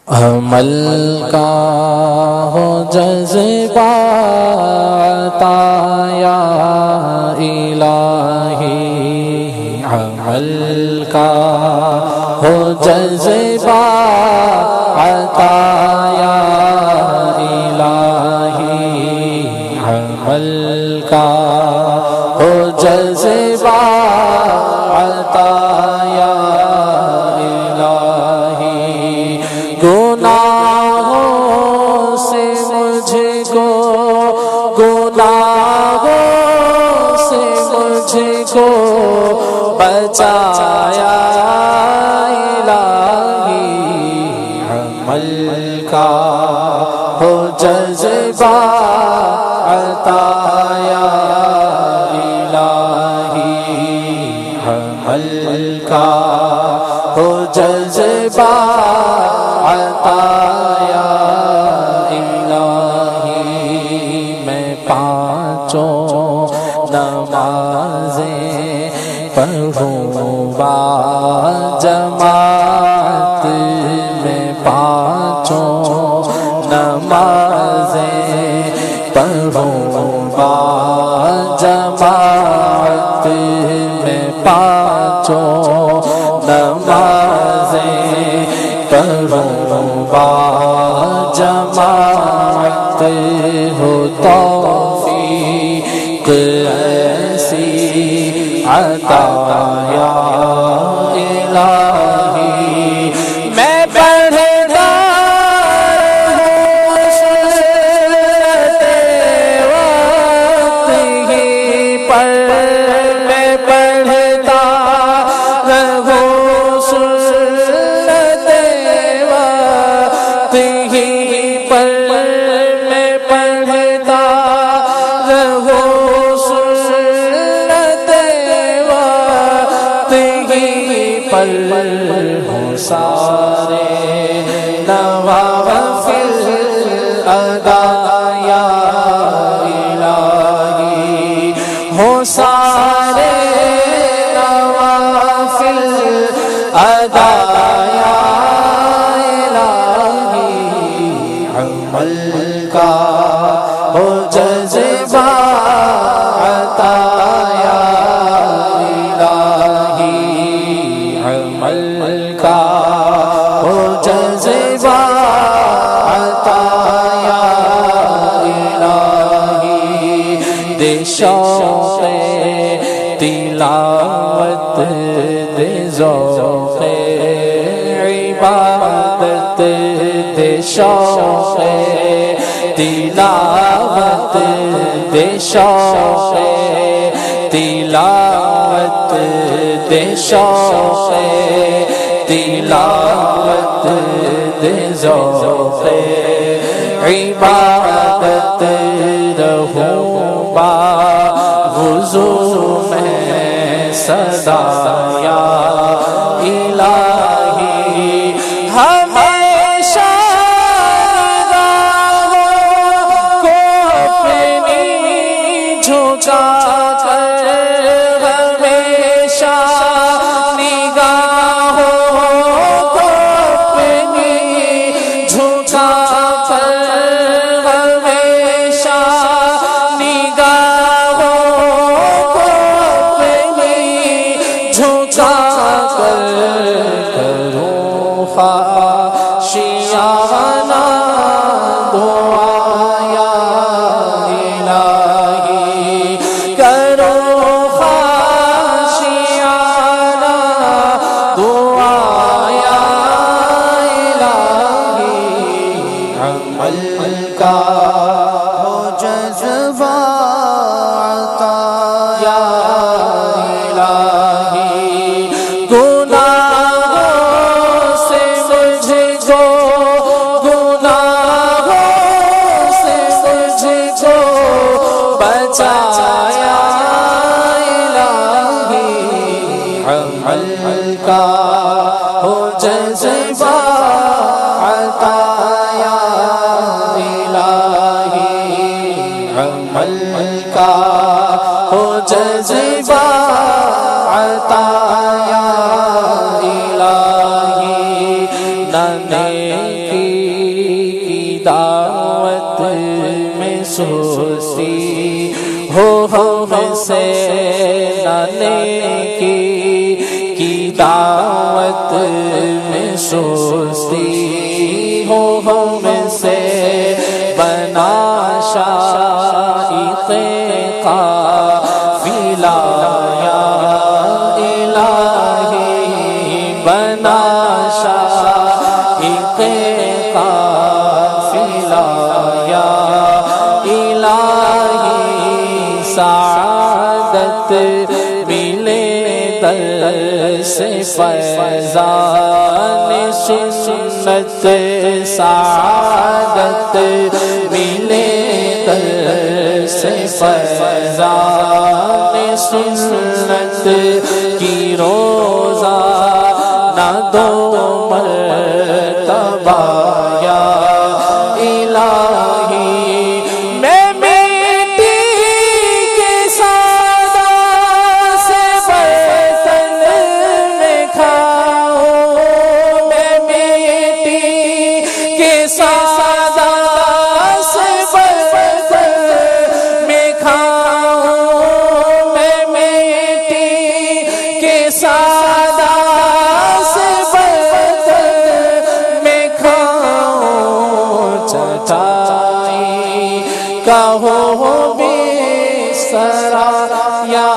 عمل کا ہو جذبہ عطا یا الہی، عمل کا ہو جذبہ عطا یا الہی، عمل کا ہو جذبہ عطا یا الہی، گناہوں سے مجھ کو، گناہوں سے مجھ کو بچایا الہی، عمل کا ہو جذبہ عطا یا الہی، عمل کا ہو جذبہ عطا یا الہی، میں پانچوں نمازیں پڑھوں با جماعت، میں پانچوں نمازیں پڑھوں با جماعت، میں پانچوں نمازیں پڑھوں با جماعت، ہو توفیق ایسی عطا یا الہی، میں پڑھتا رہوں سنت وقت ہی پر، میں پڑھتا رہوں سنت وقت ہی پر، میں پڑھتا رہوں سنت وقت ہی پر، ہوں سارے نوافل ادا یا الہی، ہوں سارے نوافل ادا یا الہی، عمل کا ہو جذبہ عطا یا الہی، عمل کا ہو جذبہ عطا یا الہی، دے شوق تلاوت، دے ذوق عبادت، دے شوق تلاوت، دے شوق تلاوت، دے شوق تلاوت، دے ذوق عبادت، رہوں با وضو میں سدا یا الہی، ہمیشہ نگاہوں کو اپنی جھکا کر، ہمیشہ نگاہوں کو اپنی جھکا کر، ہمیشہ نگاہوں کو اپنی جھکا کر، کروں خاشعانہ دعا یا الہی، کروں خاشعانہ دعا یا الہی، عمل کا ہو جذبہ عطا یا الہی، گناہوں سے مجھ کو، گناہوں سے مجھ کو بچایا الہی، عمل کا ہو جذبہ عطا یا الہی، عمل کا ہو جذبہ عطا یا الہی، نہ کی دعوت میں سستی ہو ہم سے، نہ نیکی کی دعوت میں سستی ہو ہم سے، بنا شائق قافلہ یا الہی، بنا شائق قافلہ یا الہی، سعادت ملے در سے فیضان سنت، سعادت ملے در سے فیضان سنت کی روزہ نہ دو مرتبہ یا الہی، میں مٹی کے سادہ سے برتن میں کھاؤں، میں مٹی کے سادہ سے برتن میں کھاؤں، میں مٹی کے سادہ سے برتن میں کھاؤں، چٹائی کہو بسترا یا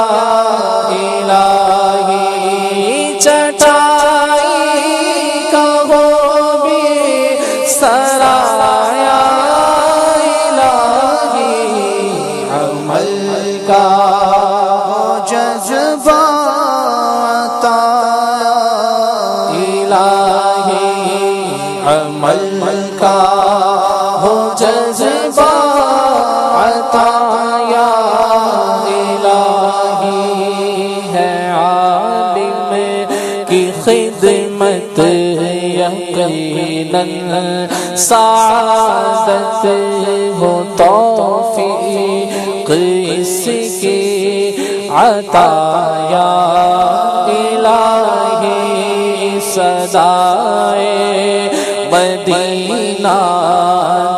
الہی، چٹائی کہو بسترا یا الہی، عمل کا جذبہ عطا الہی، عمل کا ہو جذبہ عطا یا الہی، ہے عالم کی خدمت یقیناً سعادت ہو، توفیق اس کی عطا یا الہی، صدائے مدینہ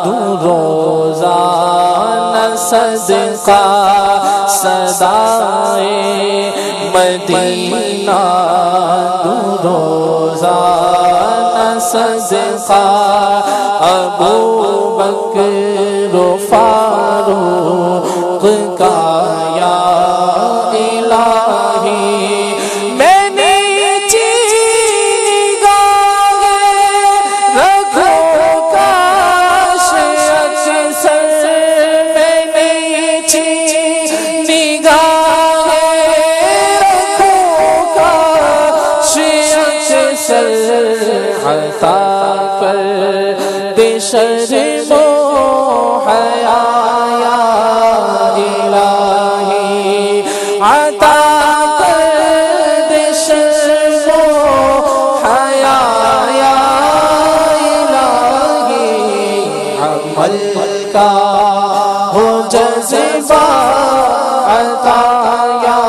دوں روزانہ صدقہ، صدائے مدینہ دوں روزانہ صدقہ، ابو بکر و فاروق کا یا الہی، میں نیچی نگاہیں رکھوں کاش اکثر، میں نیچی نگاہیں رکھوں کاش اکثر، عطا کر دے شرم و حیا یا الہی، عطا کر دے شرم و حیا یا الہی، عمل کا ہو جذبہ عطا یا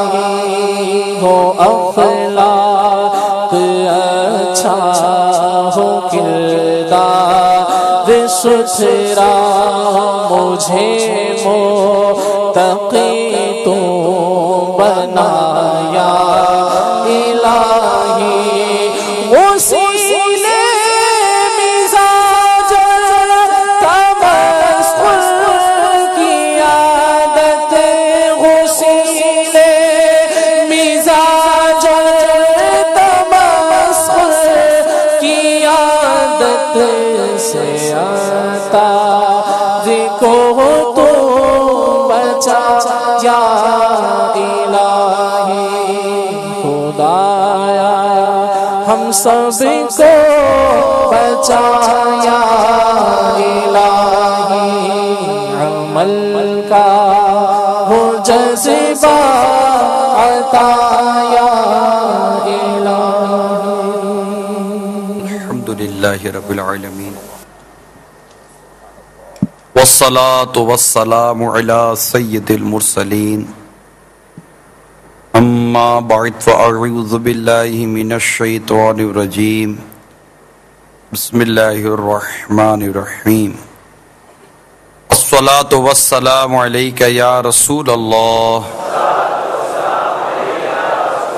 الہی، ہو اخلاق اچھا، ہو کردار ستھرا، مجھے متقی تو بنا یا الہی، وسیلے مزاج تمسخر کی عادت، وسیلے مزاج تمسخر کی عادت سے عطا کو تو بچا یا الہی، خدایا ہم سب کو بچا یا الہی، عمل کا ہو جذبہ عطا یا الہی۔ الحمدللہ رب العالمین، والصلاة والسلام على سید المرسلین، اما بعد فاعوذ باللہ من الشیطان الرجیم، بسم اللہ الرحمن الرحیم الصلاۃ والسلام علیک یا رسول اللہ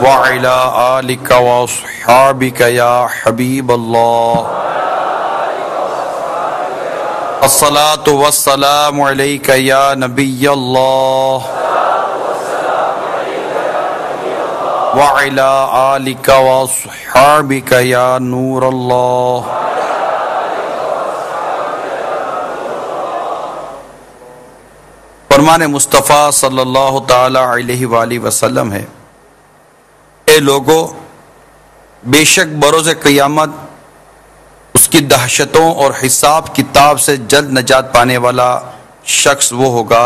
وعلی آلک واصحابک یا حبیب اللہ الصلاۃ والسلام علیک یا نبی اللہ وعلی آلک واصحابک یا نور اللہ. فرمان مصطفیٰ صلی اللہ تعالی علیہ وآلہ وسلم ہے، اے لوگو، بے شک بروز قیامت اس کی دہشتوں اور حساب کتاب سے جلد نجات پانے والا شخص وہ ہوگا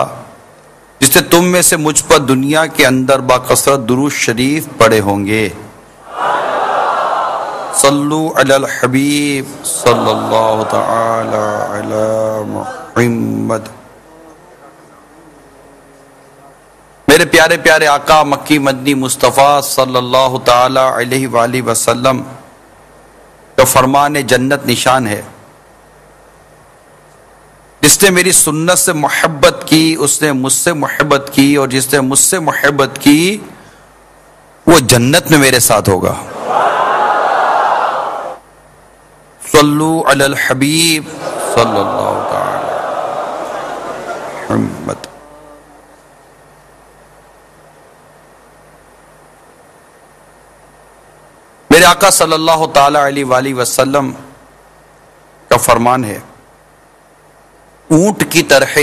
جس سے تم میں سے مجھ پر دنیا کے اندر باکثرت درود شریف پڑھے ہوں گے. صلو علی الحبیب صلی اللہ تعالی علی محمد. میرے پیارے پیارے آقا مکی مدنی مصطفیٰ صلی اللہ تعالی علیہ وآلہ وسلم کا فرمان جنت نشان ہے، جس نے میری سنت سے محبت کی اس نے مجھ سے محبت کی، اور جس نے مجھ سے محبت کی وہ جنت میں میرے ساتھ ہوگا. صلو علی الحبیب صلی اللہ تعالی محمد. میرے آقا صلی اللہ تعالی علیہ وآلہ وسلم کا فرمان ہے، اونٹ کی طرح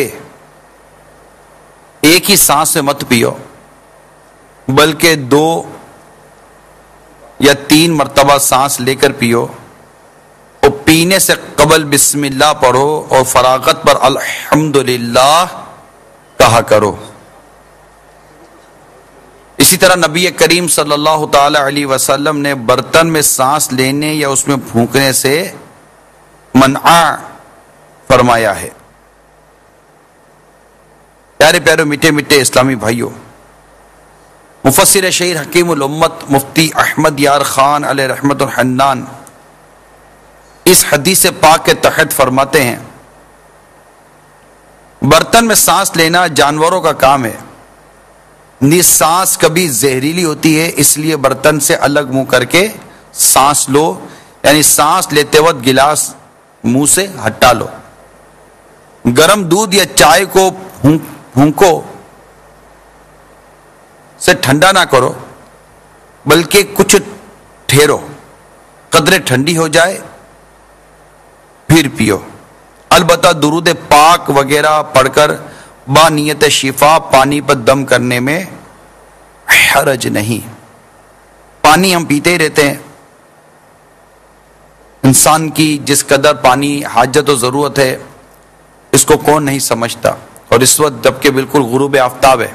ایک ہی سانس میں مت پیو، بلکہ 2 یا 3 مرتبہ سانس لے کر پیو، اور پینے سے قبل بسم اللہ پڑھو اور فراغت پر الحمدللہ کہا کرو. اسی طرح نبی کریم صلی اللہ تعالی علیہ وسلم نے برتن میں سانس لینے یا اس میں پھونکنے سے منع فرمایا ہے. پیارے پیارے میٹھے میٹھے اسلامی بھائیوں، مفسر شہیر حکیم الامت مفتی احمد یار خان علیہ رحمت الحنان اس حدیث پاک کے تحت فرماتے ہیں، برتن میں سانس لینا جانوروں کا کام ہے، نیز سانس کبھی زہریلی ہوتی ہے، اس لیے برتن سے الگ منہ کر کے سانس لو، یعنی سانس لیتے وقت گلاس منہ سے ہٹا لو. گرم دودھ یا چائے کو پھونکو سے ٹھنڈا نہ کرو، بلکہ کچھ ٹھہرو، قدرے ٹھنڈی ہو جائے پھر پیو. البتہ درود پاک وغیرہ پڑھ کر با نیت شفا پانی پر دم کرنے میں حرج نہیں. پانی ہم پیتے ہی رہتے ہیں، انسان کی جس قدر پانی حاجت و ضرورت ہے اس کو کون نہیں سمجھتا. اور اس وقت جبکہ بالکل غروب آفتاب ہے،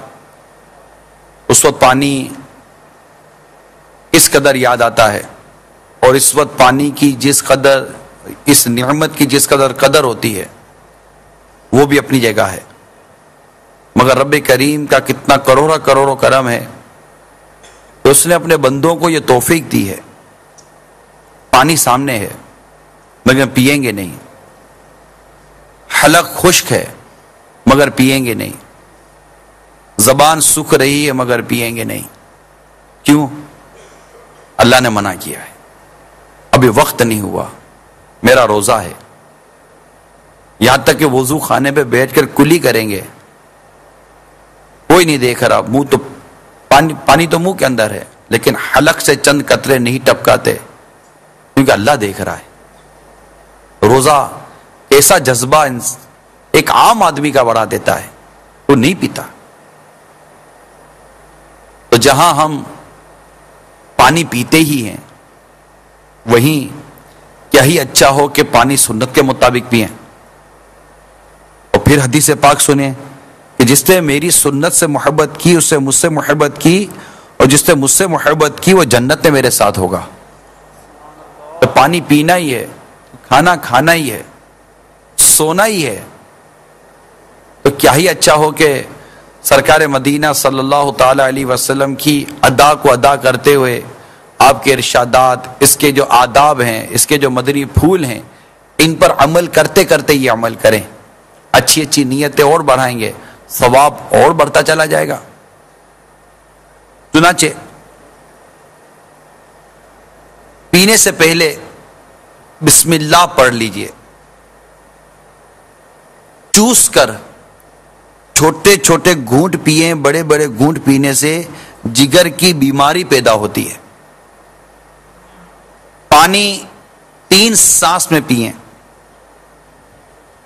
اس وقت پانی اس قدر یاد آتا ہے، اور اس وقت پانی کی جس قدر، اس نعمت کی جس قدر قدر ہوتی ہے وہ بھی اپنی جگہ ہے. مگر رب کریم کا کتنا کروڑوں کروڑوں کرم ہے کہ اس نے اپنے بندوں کو یہ توفیق دی ہے. پانی سامنے ہے مگر پیئیں گے نہیں، حلق خشک ہے مگر پیئیں گے نہیں، زبان سوکھ رہی ہے مگر پیئیں گے نہیں. کیوں؟ اللہ نے منع کیا ہے. ابھی وقت نہیں ہوا، میرا روزہ ہے. یہاں تک کہ وضو خانے پہ بیٹھ کر کلی کریں گے، کوئی نہیں دیکھ رہا، منہ تو پانی تو منہ کے اندر ہے، لیکن حلق سے چند قطرے نہیں ٹپکاتے کیونکہ اللہ دیکھ رہا ہے. روزہ ایسا جذبہ ایک عام آدمی کا بڑھا دیتا ہے، وہ نہیں پیتا. تو جہاں ہم پانی پیتے ہی ہیں، وہیں کیا ہی اچھا ہو کہ پانی سنت کے مطابق پئیں. اور پھر حدیث پاک سنیں کہ جس نے میری سنت سے محبت کی اس سے مجھ سے محبت کی، اور جس نے مجھ سے محبت کی وہ جنت میں میرے ساتھ ہوگا. تو پانی پینا ہی ہے، کھانا کھانا ہی ہے، سونا ہی ہے، تو کیا ہی اچھا ہو کہ سرکار مدینہ صلی اللہ تعالی علیہ وسلم کی ادا کو ادا کرتے ہوئے آپ کے ارشادات، اس کے جو آداب ہیں، اس کے جو مدنی پھول ہیں، ان پر عمل کرتے کرتے یہ عمل کریں، اچھی اچھی نیتیں اور بڑھائیں گے، ثواب اور بڑھتا چلا جائے گا۔ چنانچہ پینے سے پہلے بسم اللہ پڑھ لیجئے، چوس کر چھوٹے چھوٹے گھونٹ پیئیں، بڑے بڑے گھونٹ پینے سے جگر کی بیماری پیدا ہوتی ہے۔ پانی 3 سانس میں پئیں،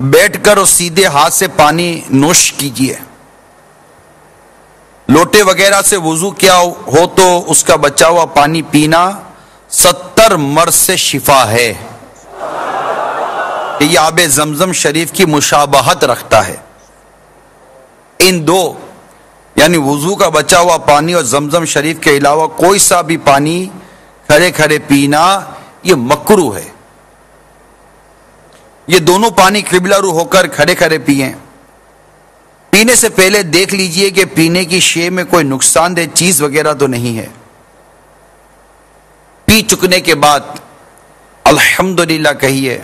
بیٹھ کر اور سیدھے ہاتھ سے پانی نوش کیجئے۔ لوٹے وغیرہ سے وضو کیا ہو تو اس کا بچا ہوا پانی پینا 70 مرض سے شفا ہے۔ یہ آب زمزم شریف کی مشابہت رکھتا ہے۔ ان دو یعنی وضو کا بچا ہوا پانی اور زمزم شریف کے علاوہ کوئی سا بھی پانی کھڑے کھڑے پینا یہ مکروہ ہے۔ یہ دونوں پانی قبلہ رو ہو کر کھڑے کھڑے پئیں۔ پینے سے پہلے دیکھ لیجئے کہ پینے کی شے میں کوئی نقصان دہ چیز وغیرہ تو نہیں ہے۔ پی چکنے کے بعد الحمدللہ کہیے۔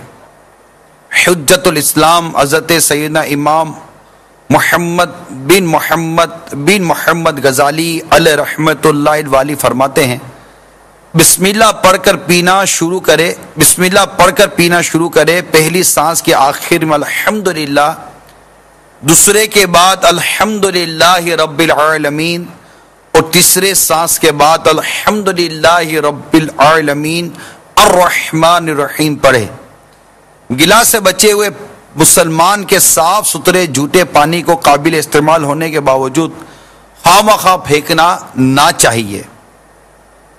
حجت الاسلام حضرت سیدنا امام محمد بن محمد غزالی علیہ رحمت اللہ الوالی فرماتے ہیں، بسم اللہ پڑھ کر پینا شروع کرے، بسم اللہ پڑھ کر پینا شروع کرے، پہلی سانس کے آخر میں الحمدللہ، دوسرے کے بعد الحمدللہ رب العالمین، اور تیسرے سانس کے بعد الحمدللہ رب العالمین الرحمن الرحیم پڑھے۔ گلاس سے بچے ہوئے مسلمان کے صاف ستھرے جھوٹے پانی کو قابل استعمال ہونے کے باوجود خواہ پھینکنا نہ چاہیے۔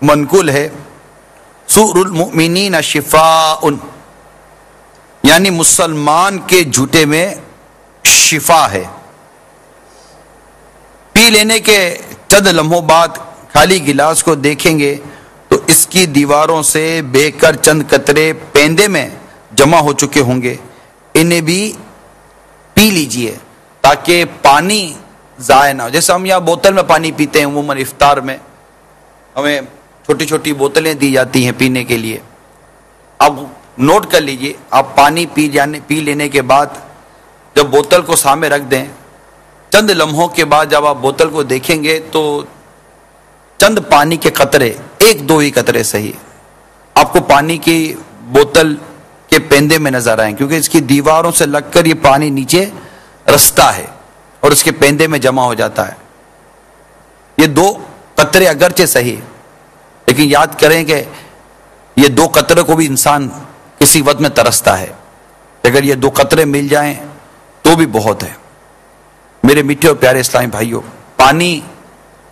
منقول ہے سؤر المؤمنین شفاء، یعنی مسلمان کے جھوٹے میں شفا ہے۔ پی لینے کے چند لمحوں بعد خالی گلاس کو دیکھیں گے تو اس کی دیواروں سے بہہ کر چند قطرے پیندے میں جمع ہو چکے ہوں گے، انہیں بھی پی لیجئے تاکہ پانی ضائع نہ ہو۔ جیسے ہم یہاں بوتل میں پانی پیتے ہیں، عموماً افطار میں ہمیں چھوٹی چھوٹی بوتلیں دی جاتی ہیں پینے کے لیے۔ اب نوٹ کر لیجئے، آپ پانی پی لینے کے بعد جب بوتل کو سامنے رکھ دیں، چند لمحوں کے بعد جب آپ بوتل کو دیکھیں گے تو چند پانی کے قطرے، 1-2 ہی قطرے صحیح، آپ کو پانی کی بوتل کے پیندے میں نظر آئیں، کیونکہ اس کی دیواروں سے لگ کر یہ پانی نیچے رستا ہے اور اس کے پیندے میں جمع ہو جاتا ہے۔ یہ 2 قطرے اگرچہ صحیح، لیکن یاد کریں کہ یہ 2 قطرے کو بھی انسان کسی وقت میں ترستا ہے، اگر یہ 2 قطرے مل جائیں تو بھی بہت ہے۔ میرے میٹھے اور پیارے اسلامی بھائیوں، پانی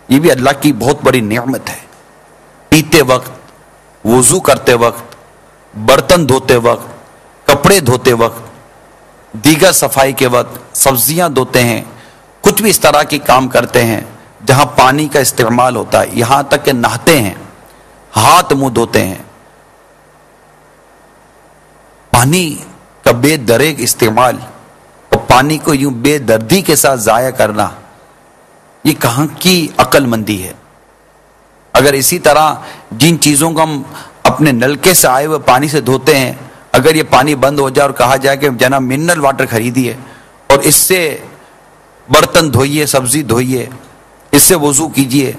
یہ بھی اللہ کی بہت بڑی نعمت ہے۔ پیتے وقت، وضو کرتے وقت، برتن دھوتے وقت، کپڑے دھوتے وقت، دیگر صفائی کے وقت، سبزیاں دھوتے ہیں، کچھ بھی اس طرح کی کام کرتے ہیں جہاں پانی کا استعمال ہوتا ہے، یہاں تک کہ نہاتے ہیں، ہاتھ منہ دھوتے ہیں، پانی کا بے درگ استعمال اور پانی کو یوں بے دردی کے ساتھ ضائع کرنا، یہ کہاں کی عقل مندی ہے؟ اگر اسی طرح جن چیزوں کو ہم اپنے نلکے سے آئے ہوئے پانی سے دھوتے ہیں، اگر یہ پانی بند ہو جائے اور کہا جائے کہ جناب منرل واٹر خریدیے اور اس سے برتن دھوئیے، سبزی دھوئیے، اس سے وضو کیجئے،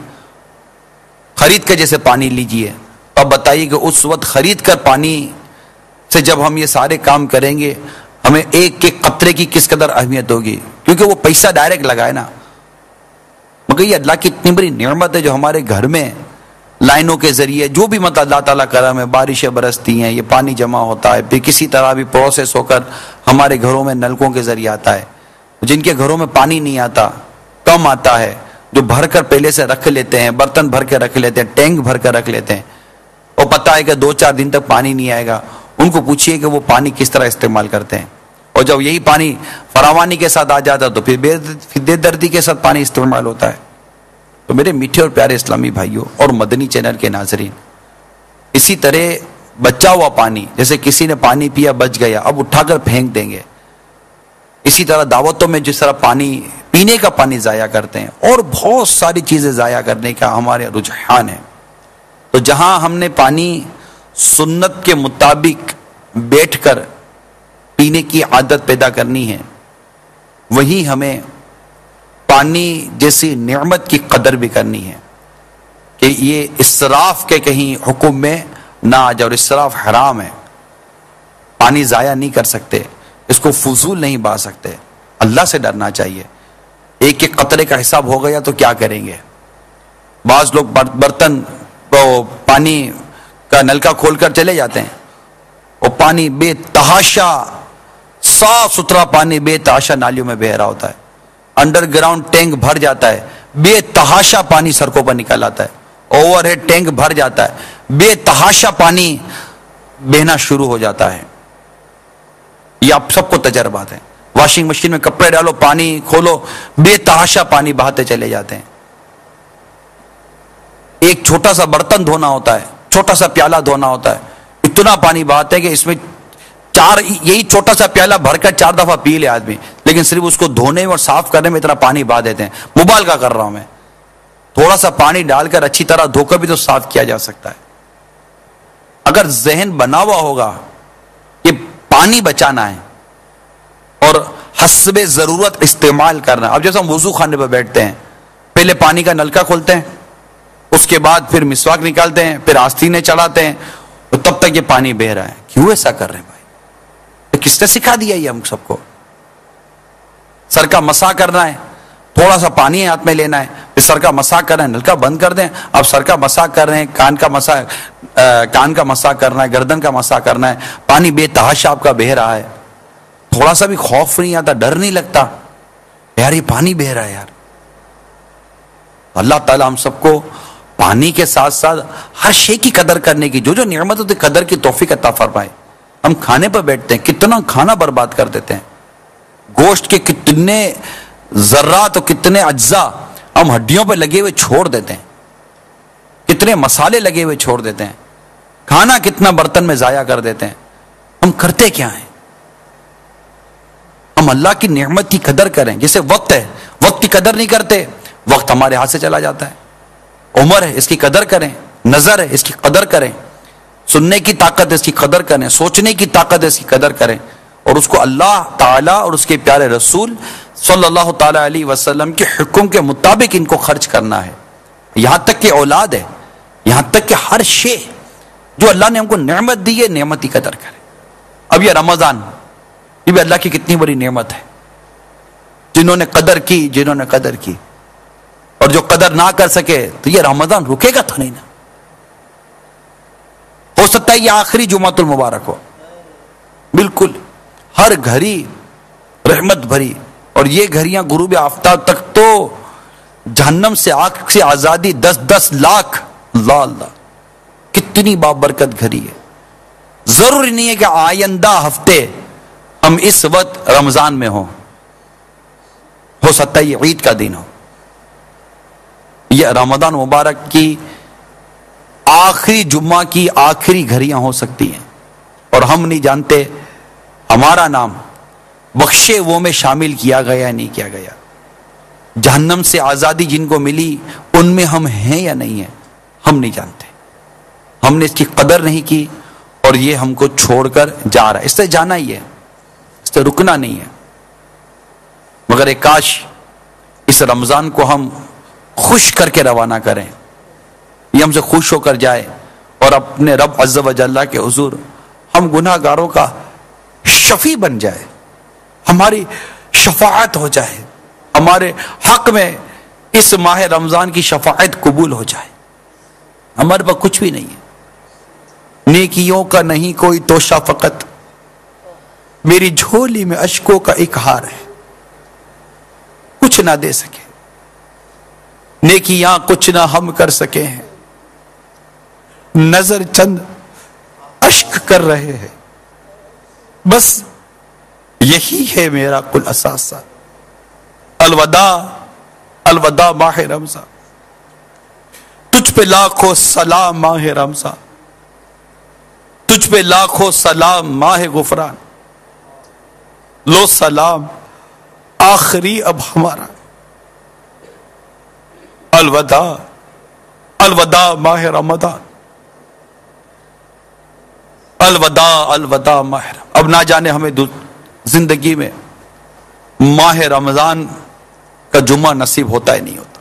خرید کے جیسے پانی لیجئے، اب بتائیے کہ اس وقت خرید کر پانی سے جب ہم یہ سارے کام کریں گے، ہمیں ایک ایک قطرے کی کس قدر اہمیت ہوگی، کیونکہ وہ پیسہ ڈائریکٹ لگائے نا۔ مگر یہ اللہ کی اتنی بڑی نعمت ہے جو ہمارے گھر میں لائنوں کے ذریعے جو بھی مطلب اللہ تعالیٰ کرم ہے، بارشیں برستی ہیں، یہ پانی جمع ہوتا ہے، پھر کسی طرح بھی پروسیس ہو کر ہمارے گھروں میں نلکوں کے ذریعے آتا ہے۔ جن کے گھروں میں پانی نہیں آتا، کم آتا ہے، جو بھر کر پہلے سے رکھ لیتے ہیں، برتن بھر کے رکھ لیتے ہیں، ٹینک بھر کر رکھ لیتے ہیں، اور پتہ ہے کہ 2-4 دن تک پانی نہیں آئے گا، ان کو پوچھیے کہ وہ پانی کس طرح استعمال کرتے ہیں، اور جب یہی پانی فراوانی کے ساتھ آ جاتا تو پھر بے دردی کے ساتھ پانی استعمال ہوتا ہے۔ تو میرے میٹھے اور پیارے اسلامی بھائیوں اور مدنی چینل کے ناظرین، اسی طرح بچا ہوا پانی، جیسے کسی نے پانی پیا بچ گیا، اب اٹھا کر پھینک دیں گے، اسی طرح دعوتوں میں جس طرح پانی پینے کا پانی ضائع کرتے ہیں، اور بہت ساری چیزیں ضائع کرنے کا ہمارے رجحان ہے۔ تو جہاں ہم نے پانی سنت کے مطابق بیٹھ کر پینے کی عادت پیدا کرنی ہے، وہی ہمیں پانی جیسی نعمت کی قدر بھی کرنی ہے کہ یہ اسراف کے کہیں حکم میں نہ آ جائے، اور اسراف حرام ہے. پانی ضائع نہیں کر سکتے، اس کو فضول نہیں بہا سکتے. اللہ سے ڈرنا چاہیے. ایک ایک قطرے کا حساب ہو گیا تو کیا کریں گے؟ بعض لوگ برتن پانی کا نلکا کھول کر چلے جاتے ہیں، وہ پانی بے تحاشا، صاف ستھرا پانی بے تحاشا نالیوں میں بہہ رہا ہوتا ہے. انڈر گراؤنڈ ٹینک بھر جاتا ہے، بے تحاشا پانی سڑکوں پر نکل آتا ہے. اوور ہیڈ ٹینک بھر جاتا ہے، بے تحاشا پانی بہنا شروع ہو جاتا ہے. یہ آپ سب کو تجربات ہیں. واشنگ مشین میں کپڑے ڈالو، پانی کھولو، بے تحاشا پانی بہاتے چلے جاتے ہیں. ایک چھوٹا سا برتن دھونا ہوتا ہے، چھوٹا سا پیالہ دھونا ہوتا ہے، اتنا پانی بہاتے ہیں کہ اس میں یہی چھوٹا سا پیالہ بھر کر 4 دفعہ پی لے آدمی، لیکن صرف اس کو دھونے اور صاف کرنے میں اتنا پانی بہا دیتے ہیں. مبالغہ کر رہا ہوں میں. تھوڑا سا پانی ڈال کر اچھی طرح دھو کر بھی تو صاف کیا جا سکتا ہے. اگر ذہن بنا ہوا ہوگا کہ پانی بچانا ہے اور حسب ضرورت استعمال کرنا. اب جیسے ہم وضو خانے پہ بیٹھتے ہیں، پہلے پانی کا نلکا کھولتے ہیں، اس کے بعد پھر مسواک نکالتے ہیں، پھر آستینے چڑھاتے ہیں، تو تب تک یہ پانی بہہ رہا ہے. کیوں ایسا کر رہے ہیں بھائی؟ کس نے سکھا دیا یہ ہم سب کو؟ سر کا مسح کرنا ہے، تھوڑا سا پانی ہاتھ میں لینا ہے، پھر سر کا مسح کرنا ہے، نلکا بند کر دیں. اب سر کا مسح کر رہے ہیں، کان کا مسح کرنا ہے، گردن کا مسح کرنا ہے، پانی بے تحاشا آپ کا بہہ رہا ہے. تھوڑا سا بھی خوف نہیں آتا، ڈر نہیں لگتا یار یہ پانی بہہ رہا ہے یار. اللہ تعالیٰ ہم سب کو پانی کے ساتھ ساتھ ہر شے کی قدر کرنے کی، جو جو نعمت ہوتی قدر کی توفیق عطا فرمائے. ہم کھانے پر بیٹھتے ہیں، کتنا کھانا برباد کر دیتے ہیں. گوشت کے کتنے ذرات اور کتنے اجزاء ہم ہڈیوں پہ لگے ہوئے چھوڑ دیتے ہیں، کتنے مسالے لگے ہوئے چھوڑ دیتے ہیں، کھانا کتنا برتن میں ضائع کر دیتے ہیں. ہم کرتے کیا ہیں؟ ہم اللہ کی نعمت کی قدر کریں. جیسے وقت ہے، وقت کی قدر نہیں کرتے، وقت ہمارے ہاتھ سے چلا جاتا ہے. عمر ہے، اس کی قدر کریں. نظر ہے، اس کی قدر کریں. سننے کی طاقت ہے، اس کی قدر کریں. سوچنے کی طاقت ہے، اس کی قدر کریں. اور اس کو اللہ تعالیٰ اور اس کے پیارے رسول صلی اللہ تعالیٰ علیہ وسلم کے حکم کے مطابق ان کو خرچ کرنا ہے. یہاں تک کہ اولاد ہے، یہاں تک کہ ہر شے جو اللہ نے ہم کو نعمت دی ہے، نعمت کی قدر کریں. اب یہ رمضان، یہ بھی اللہ کی کتنی بڑی نعمت ہے. جنہوں نے قدر کی، جنہوں نے قدر کی، اور جو قدر نہ کر سکے تو یہ رمضان رکے گا تو نہیں نا. ہو سکتا ہے یہ آخری جمعۃ المبارک ہو. بالکل ہر گھڑی رحمت بھری، اور یہ گھڑیاں غروب آفتاب تک تو جہنم سے آگ سے آزادی 10 لاکھ. اللہ اللہ کتنی بابرکت گھڑی ہے. ضروری نہیں ہے کہ آئندہ ہفتے ہم اس وقت رمضان میں ہو سکتا ہے یہ عید کا دن ہو. یہ رمضان مبارک کی آخری جمعہ کی آخری گھڑیاں ہو سکتی ہیں، اور ہم نہیں جانتے ہمارا نام بخشے وہ میں شامل کیا گیا نہیں کیا گیا. جہنم سے آزادی جن کو ملی ان میں ہم ہیں یا نہیں ہیں ہم نہیں جانتے. ہم نے اس کی قدر نہیں کی اور یہ ہم کو چھوڑ کر جا رہا ہے. اس سے جانا ہی ہے، اس سے رکنا نہیں ہے. مگر ایک کاش اس رمضان کو ہم خوش کر کے روانہ کریں، یہ ہم سے خوش ہو کر جائے اور اپنے رب عز و جل کے حضور ہم گناہ گاروں کا شفیع بن جائے، ہماری شفاعت ہو جائے، ہمارے حق میں اس ماہ رمضان کی شفاعت قبول ہو جائے. ہمارے پاس کچھ بھی نہیں ہے، نیکیوں کا نہیں کوئی توشہ، فقط میری جھولی میں اشکوں کا ایک ہار ہے. کچھ نہ دے سکے، نیکیاں کچھ نہ ہم کر سکے ہیں، نظر چند اشک کر رہے ہیں. بس یہی ہے میرا کل اثاثہ. الوداع الوداع ماہ رمضان، تجھ پہ لاکھوں سلام ماہ رمضان، تجھ پہ لاکھوں سلام ماہ غفران. لو سلام آخری اب ہمارا. الوداع الوداع ماہ رمضان. الوداع الوداع ماہ رمضان. اب نہ جانے ہمیں زندگی میں ماہ رمضان کا جمعہ نصیب ہوتا ہی نہیں ہوتا.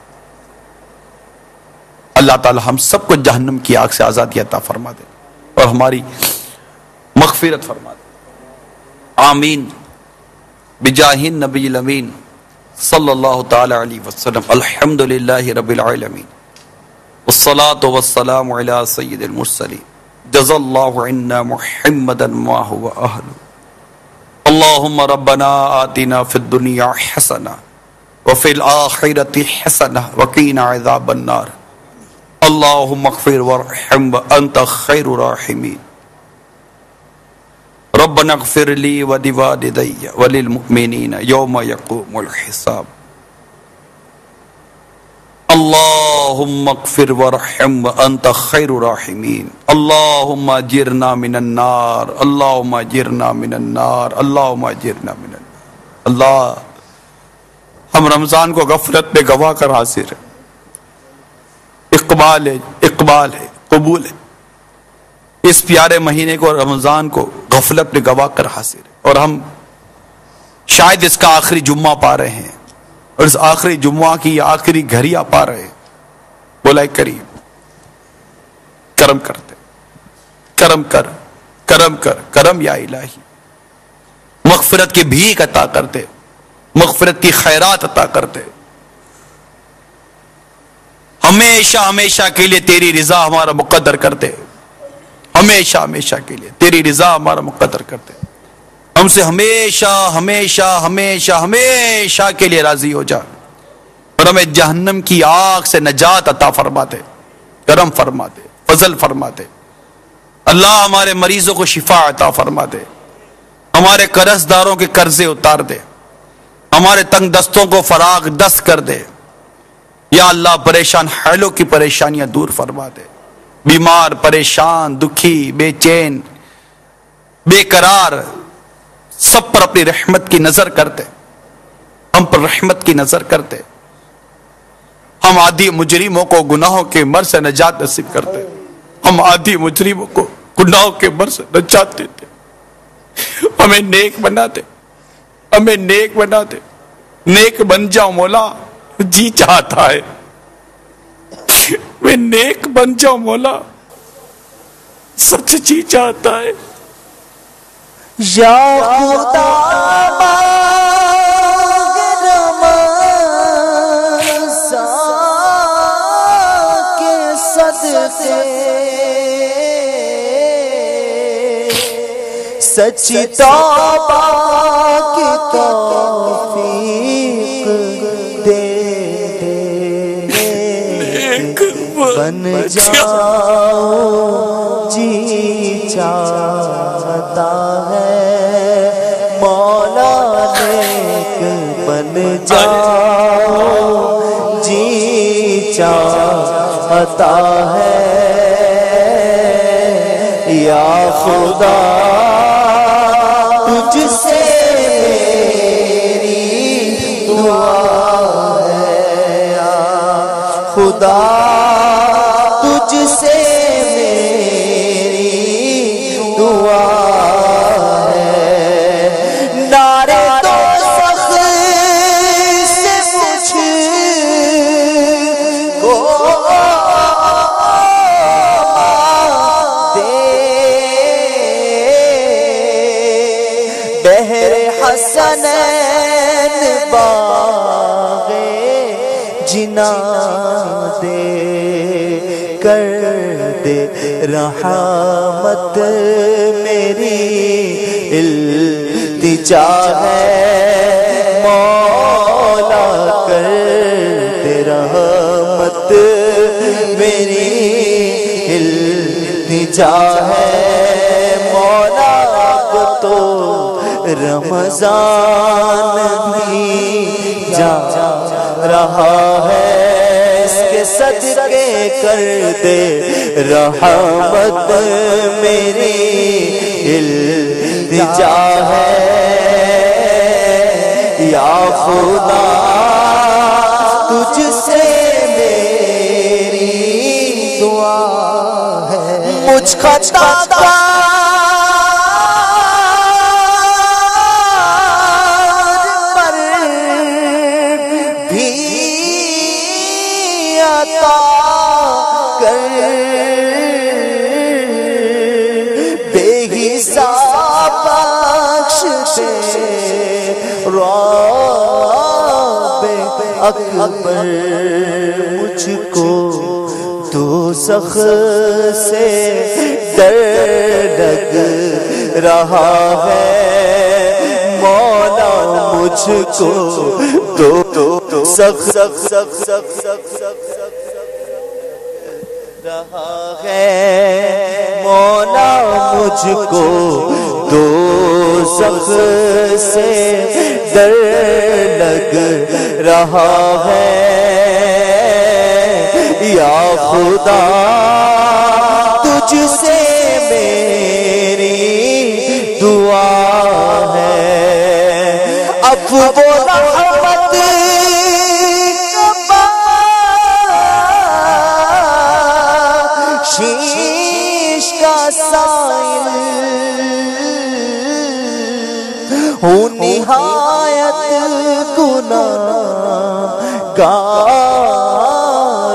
اللہ تعالی ہم سب کو جہنم کی آگ سے آزادی عطا فرما دے اور ہماری مغفرت فرما دے. آمین بجاہ النبی الامین صلی اللہ تعالی علیہ وسلم. الحمدللہ رب العالمین والصلاة والسلام علی سید المرسلین. جزا اللہ عنا محمدا ما هو اہل. اللہم ربنا آتنا فی الدنیا حسنہ وفی الآخرۃ حسنہ وقینا عذاب النار. اللہم اغفر وارحم وانت خیر الراحمین. ربنا اغفر لی ولوالدی وللمؤمنین یوم یقوم الحساب. اللہم اغفر وارحم وانت خیر الراحمین. اللہم اجرنا من النار. اللہم اجرنا من النار. اللہم اجرنا من النار. اللہ ہم رمضان کو غفلت میں گوا کر حاضر ہیں. اقبال ہے، اقبال ہے، قبول ہے. اس پیارے مہینے کو رمضان کو غفلت میں گوا کر حاضر ہے اور ہم شاید اس کا آخری جمعہ پا رہے ہیں اور اس آخری جمعہ کی آخری گھڑیاں پا رہے ہیں. بولا کریم کرم کرتے، کرم کر، کرم کر، کرم یا الہی. مغفرت کی بھیک عطا کرتے، مغفرت کی خیرات عطا کرتے. ہمیشہ ہمیشہ کے لیے تیری رضا ہمارا مقدر کرتے. ہمیشہ ہمیشہ کے لیے تیری رضا ہمارا مقدر کرتے. ہم سے ہمیشہ ہمیشہ ہمیشہ ہمیشہ کے لیے راضی ہو جا اور ہمیں جہنم کی آگ سے نجات عطا فرما دے. کرم فرما دے، فضل فرما دے. اللہ ہمارے مریضوں کو شفا عطا فرما دے. ہمارے قرض داروں کے قرضے اتار دے. ہمارے تنگ دستوں کو فراغ دست کر دے. یا اللہ پریشان حالوں کی پریشانیاں دور فرما دے. بیمار، پریشان، دکھی، بے چین، بے قرار سب پر اپنی رحمت کی نظر کرتے. ہم پر رحمت کی نظر کرتے. ہم عادی مجرموں کو گناہوں کے مر سے نجات نصیب کرتے. ہم عادی مجرموں کو گناہوں کے مر سے نجات دیتے. ہمیں نیک بنا دے، ہمیں نیک بنا دے. نیک بن جاؤ مولا، جی چاہتا ہے میں نیک بن جاؤ مولا، سچ جی چاہتا ہے. یا خدا کے صدقے سچی توبہ کی توفیق دے. بن جاؤ جی چاہتا ہے مولا، نیک بن جاؤ جی چاہتا ہے. یا خدا تجھ سے میری دعا ہے. یا خدا تجھ سے میری دعا ہے. نعرے دوزخ سے مجھ کو دے. بہر حسنین باغ جنا دے کر دے. رحمت میری التجا ہے مولا، کر دے رحمت میری التجا ہے مولا. اب تو رمضان بھی جا رہا ہے، اس کے صدقے کر دے رحمت میری التجا ہے. یا خدا تجھ سے میری دعا ہے. مجھ خطا کا اکبر مجھ کو دوزخ سے ڈر لگ رہا ہے مولا مجھ کو دوزخ رہا ہے مولا مجھ کو دوزخ سے ڈر لگ رہا ہے یا خدا تجھ سے میری دعا ہے اب وہ رحمت شیش کا سائل ہوں نہایت گناہگار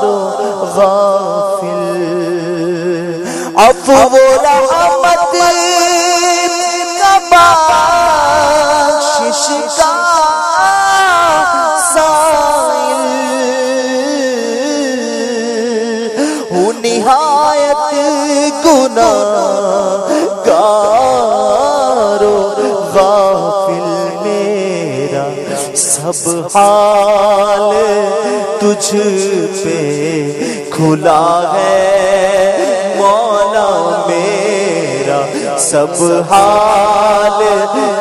و غافل اب وہ رحمت کا بخشش کا سائل ہوں نہایت گناہگار و غافل میرا سب حال تجھ پہ کھلا ہے مولا میرا سب حال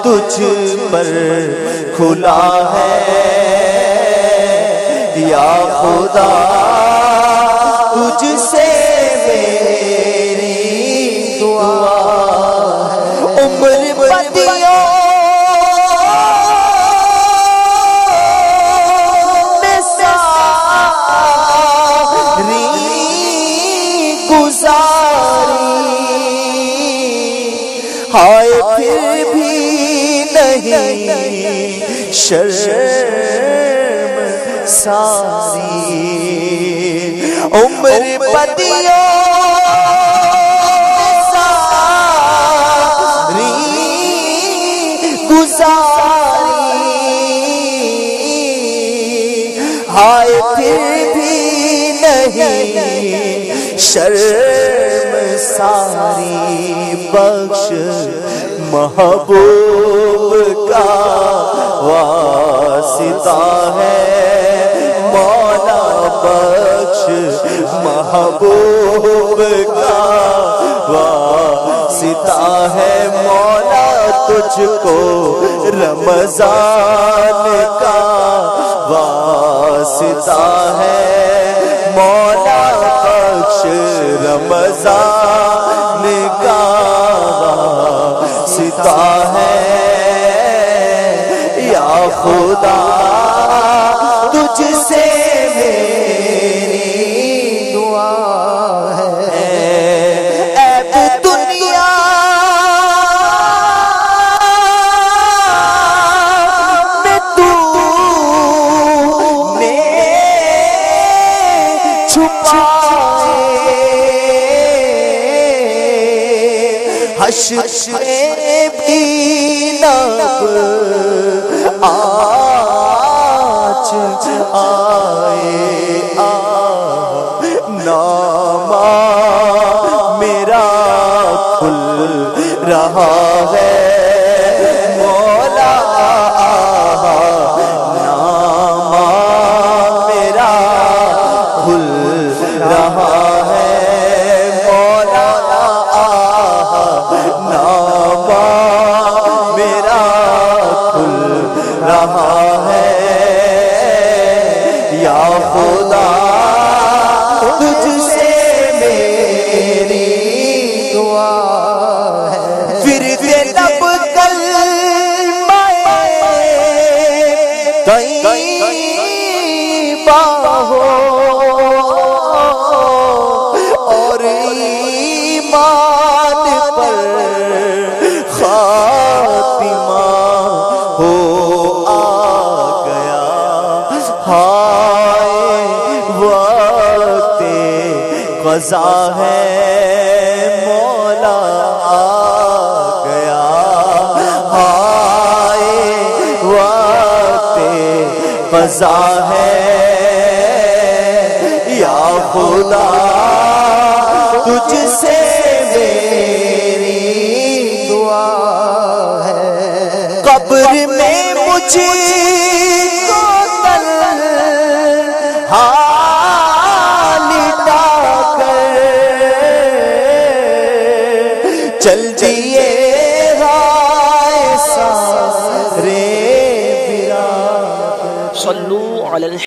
تجھ پر کھلا ہے یا خدا تجھ سے میری دعا ہے عمر بدیوں میں ساری گزاری ہائے پھر بھی نہیں شرم ساری عمر بدیوں ساری گزاری ہائے پھر بھی نہیں شرم ساری بخش محبوب کا واسطہ ہے مولا بخش محبوب کا واسطہ ہے مولا تجھ کو رمضان کا واسطہ ہے مولا بخش رمضان کا واسطہ ہے یا خدا تجھ سے میری دعا ہے عیب دنیا میں تو نے چھپائے حشر میں بھی نب آج آئے نامہ میرا کھل رہا ہے مولا نامہ میرا کھل رہا ہے مولا نامہ میرا کھل رہا ہے یا خدا تجھ سے میری دعا ہے پھر لب کلمہ طیبہ ہو اور ایمان پر خاتمہ ہو آ گیا ہائے وقت قضا ہے مولا آ گیا ہائے وقت قضا ہے مجھ کو تنہا لٹا کر چل دیے رائے سارے برادر. صلو علی الحبیب.